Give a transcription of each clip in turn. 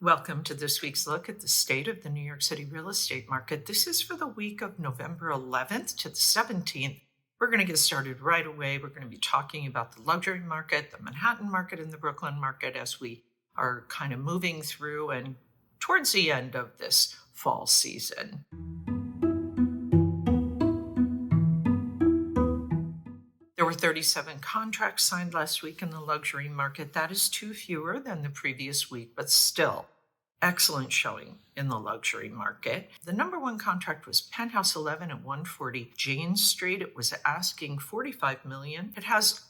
Welcome to this week's look at the state of the New York City real estate market. This is for the week of November 11th to the 17th. We're going to get started right away. We're going to be talking about the luxury market, the Manhattan market, and the Brooklyn market as we are kind of moving through and towards the end of this fall season. There were 37 contracts signed last week in the luxury market. That is two fewer than the previous week, but still excellent showing in the luxury market. The number one contract was Penthouse 11 at 140 Jane Street. It was asking $45 million. It has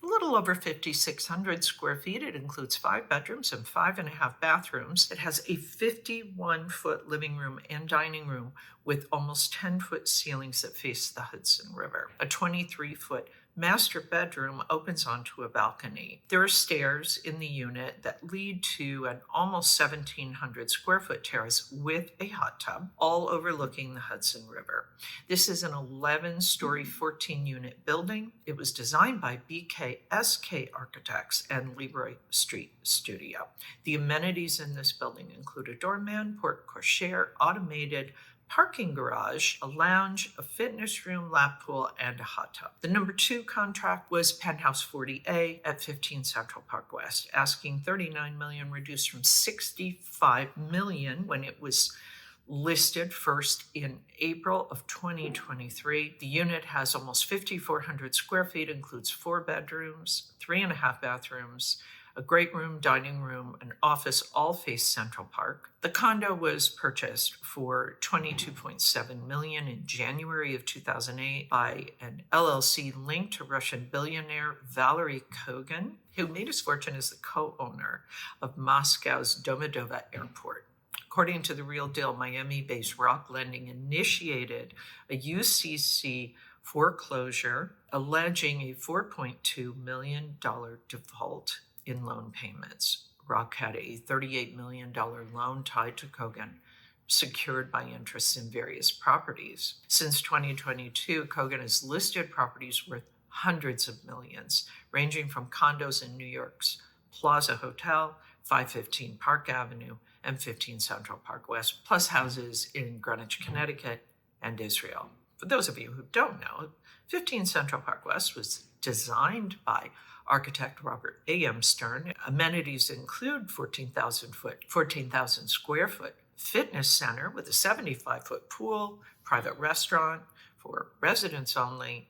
a little over 5,600 square feet. It includes 5 bedrooms and 5.5 bathrooms. It has a 51-foot living room and dining room with almost 10-foot ceilings that face the Hudson River. A 23-foot master bedroom opens onto a balcony. There are stairs in the unit that lead to an almost 1,700 square foot terrace with a hot tub, all overlooking the Hudson River. This is an 11-story, 14-unit building. It was designed by BKSK Architects and Leroy Street Studio. The amenities in this building include a doorman, porte cochere, automated parking garage, a lounge, a fitness room, lap pool, and a hot tub. The number 2 contract was Penthouse 40A at 15 Central Park West, asking $39 million, reduced from $65 million when it was listed first in April of 2023. The unit has almost 5,400 square feet, includes 4 bedrooms, 3.5 bathrooms, a great room, dining room, an office, all face Central Park. The condo was purchased for $22.7 million in January of 2008 by an LLC linked to Russian billionaire Valery Kogan, who made his fortune as the co-owner of Moscow's Domodedovo Airport. According to The Real Deal, Miami-based Rock Lending initiated a UCC foreclosure alleging a $4.2 million default in loan payments. Rock had a $38 million loan tied to Kogan, secured by interests in various properties. Since 2022, Kogan has listed properties worth hundreds of millions, ranging from condos in New York's Plaza Hotel, 515 Park Avenue, and 15 Central Park West, plus houses in Greenwich, Connecticut, and Israel. For those of you who don't know, 15 Central Park West was designed by architect Robert A.M. Stern. Amenities include 14,000 square foot fitness center with a 75-foot pool, private restaurant for residents only,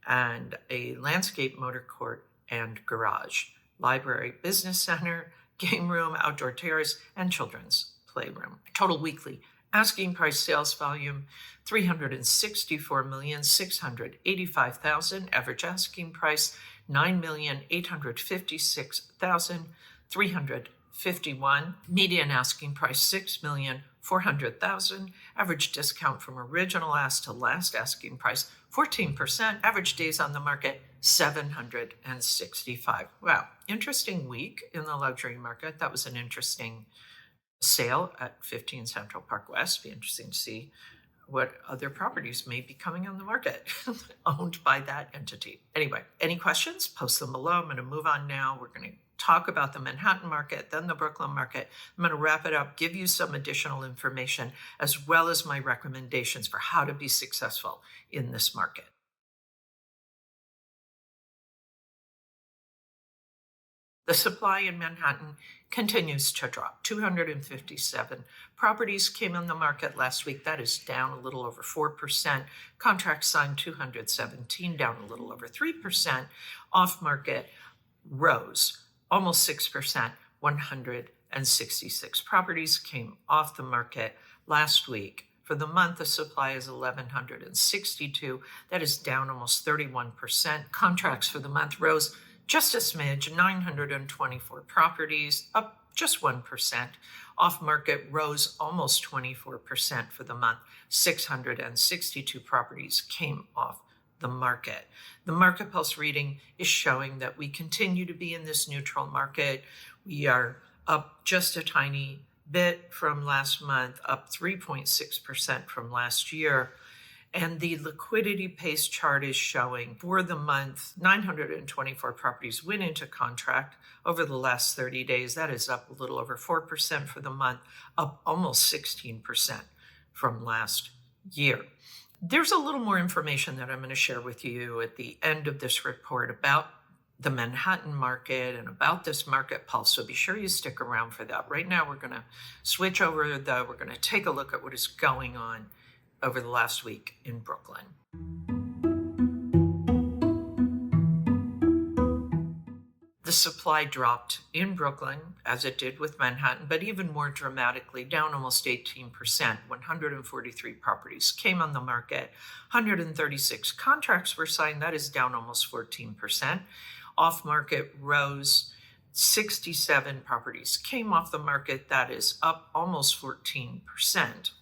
and a landscape motor court and garage, library, business center, game room, outdoor terrace, and children's playroom. Total weekly asking price sales volume, $364,685,000. Average asking price, $9,856,351. Median asking price, $6,400,000. Average discount from original ask to last asking price, 14%. Average days on the market, 765. Wow, interesting week in the luxury market. That was an interesting sale at 15 Central Park West. Be interesting to see what other properties may be coming on the market owned by that entity. Anyway, any questions? Post them below. I'm going to move on now. We're going to talk about the Manhattan market, then the Brooklyn market. I'm going to wrap it up, give you some additional information, as well as my recommendations for how to be successful in this market. The supply in Manhattan continues to drop. 257 properties came on the market last week. That is down a little over 4%. Contracts signed 217, down a little over 3%. Off-market rose almost 6%. 166 properties came off the market last week. For the month, the supply is 1,162. That is down almost 31%. Contracts for the month rose just a smidge, 924 properties, up just 1%. Off-market rose almost 24% for the month. 662 properties came off the market. The Market Pulse reading is showing that we continue to be in this neutral market. We are up just a tiny bit from last month, up 3.6% from last year. And the liquidity pace chart is showing for the month, 924 properties went into contract over the last 30 days. That is up a little over 4% for the month, up almost 16% from last year. There's a little more information that I'm going to share with you at the end of this report about the Manhattan market and about this market pulse. So be sure you stick around for that. Right now, we're going to switch over, we're going to take a look at what is going on over the last week in Brooklyn. The supply dropped in Brooklyn, as it did with Manhattan, but even more dramatically, down almost 18%. 143 properties came on the market. 136 contracts were signed. That is down almost 14%. Off-market rose. 67 properties came off the market. That is up almost 14%.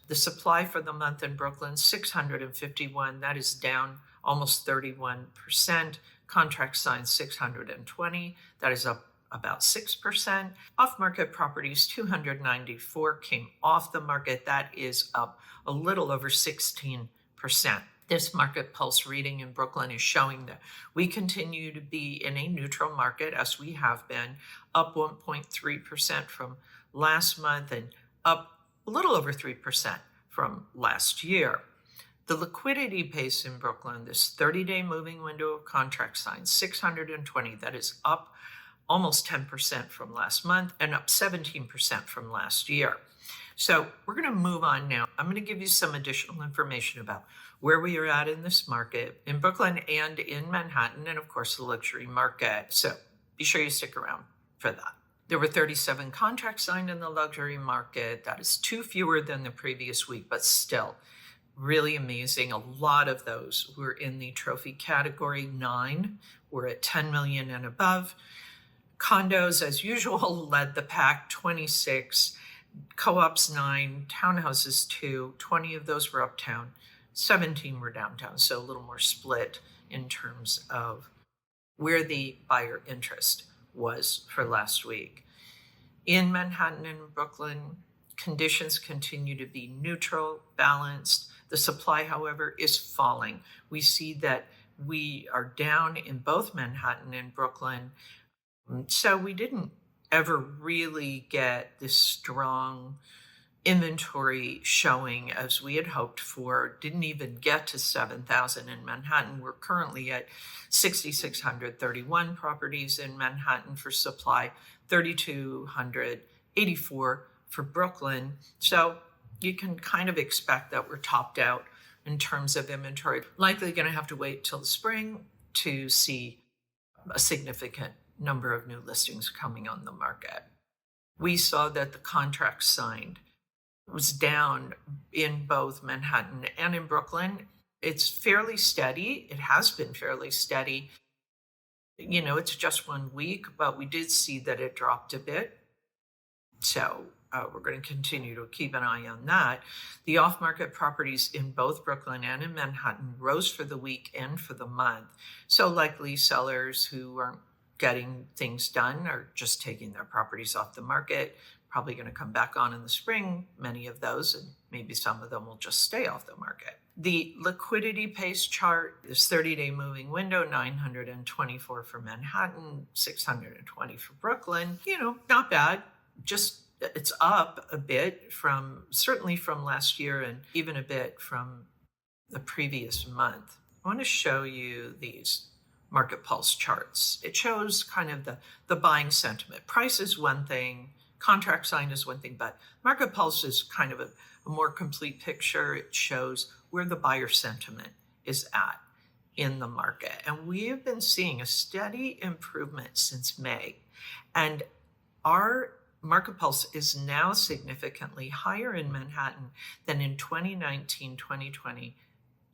The supply for the month in Brooklyn, 651. That is down almost 31%. Contracts signed 620. That is up about 6%. Off-market properties, 294 came off the market. That is up a little over 16%. This market pulse reading in Brooklyn is showing that we continue to be in a neutral market, as we have been, up 1.3% from last month and up a little over 3% from last year. The liquidity pace in Brooklyn, this 30-day moving window of contract signed, 620, that is up almost 10% from last month and up 17% from last year. So we're going to move on now. I'm going to give you some additional information about where we are at in this market in Brooklyn and in Manhattan, and of course the luxury market. So be sure you stick around for that. There were 37 contracts signed in the luxury market. That is 2 fewer than the previous week, but still really amazing. A lot of those were in the trophy category. 9 were at 10 million and above. Condos, as usual, led the pack, 26. Co-ops 9, townhouses 2, 20 of those were uptown, 17 were downtown, so a little more split in terms of where the buyer interest was for last week. In Manhattan and Brooklyn, conditions continue to be neutral, balanced. The supply, however, is falling. We see that we are down in both Manhattan and Brooklyn, so we didn't ever really get this strong inventory showing as we had hoped for. Didn't even get to 7,000 in Manhattan. We're currently at 6,631 properties in Manhattan for supply, 3,284 for Brooklyn. So you can kind of expect that we're topped out in terms of inventory. Likely going to have to wait till the spring to see a significant number of new listings coming on the market. We saw that the contract signed was down in both Manhattan and in Brooklyn. It's fairly steady. It has been fairly steady. You know, it's just 1 week, but we did see that it dropped a bit. So we're going to continue to keep an eye on that. The off-market properties in both Brooklyn and in Manhattan rose for the week and for the month. So likely sellers who aren't getting things done are just taking their properties off the market, probably going to come back on in the spring, many of those, and maybe some of them will just stay off the market. The liquidity pace chart, this 30-day moving window, 924 for Manhattan, 620 for Brooklyn. You know, not bad. Just it's up a bit certainly from last year and even a bit from the previous month. I want to show you these market pulse charts. It shows kind of the buying sentiment. Price is one thing, contract signed is one thing, but market pulse is kind of a more complete picture. It shows where the buyer sentiment is at in the market. And we have been seeing a steady improvement since May. And our market pulse is now significantly higher in Manhattan than in 2019, 2020,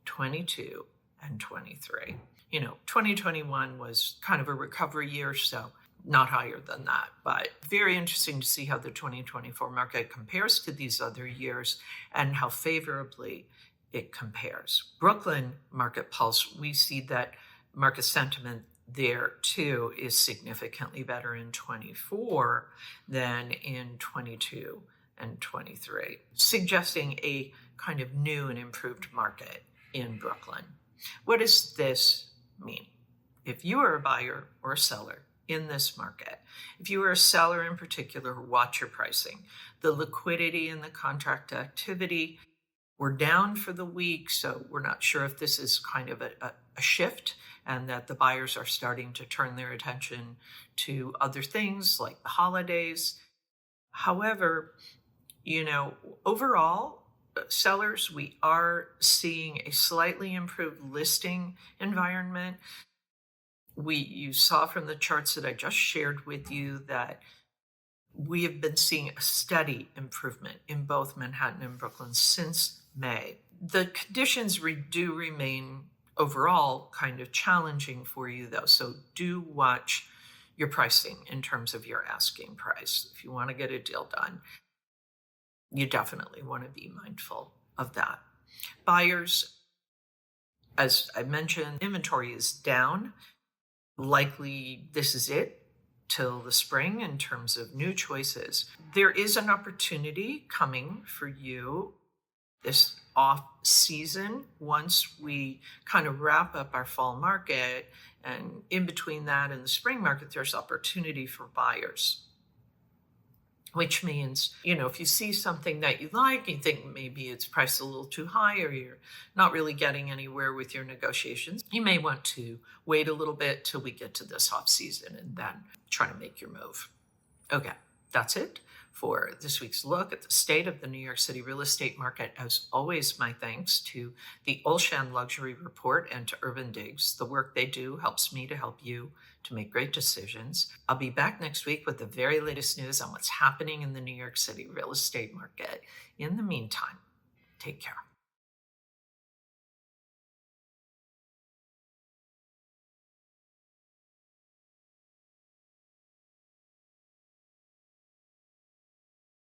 22, and 23. You know, 2021 was kind of a recovery year, so not higher than that, but very interesting to see how the 2024 market compares to these other years and how favorably it compares. Brooklyn market pulse, we see that market sentiment there too is significantly better in 24 than in 22 and 23, suggesting a kind of new and improved market in Brooklyn. What does this mean? If you are a buyer or a seller in this market, if you are a seller in particular, watch your pricing. The liquidity and the contract activity were down for the week, so we're not sure if this is kind of a shift and that the buyers are starting to turn their attention to other things like the holidays. However, overall, sellers, we are seeing a slightly improved listing environment. You saw from the charts that I just shared with you that we have been seeing a steady improvement in both Manhattan and Brooklyn since May. The conditions do remain overall kind of challenging for you, though. So do watch your pricing in terms of your asking price. If you want to get a deal done, you definitely want to be mindful of that. Buyers, as I mentioned, inventory is down. Likely this is it till the spring in terms of new choices. There is an opportunity coming for you this off season once we kind of wrap up our fall market, and in between that and the spring market, there's opportunity for buyers. Which means, if you see something that you like, you think maybe it's priced a little too high or you're not really getting anywhere with your negotiations, you may want to wait a little bit till we get to this off season and then try to make your move. Okay, that's it for this week's look at the state of the New York City real estate market. As always, my thanks to the Olshan Luxury Report and to Urban Digs. The work they do helps me to help you to make great decisions. I'll be back next week with the very latest news on what's happening in the New York City real estate market. In the meantime, take care.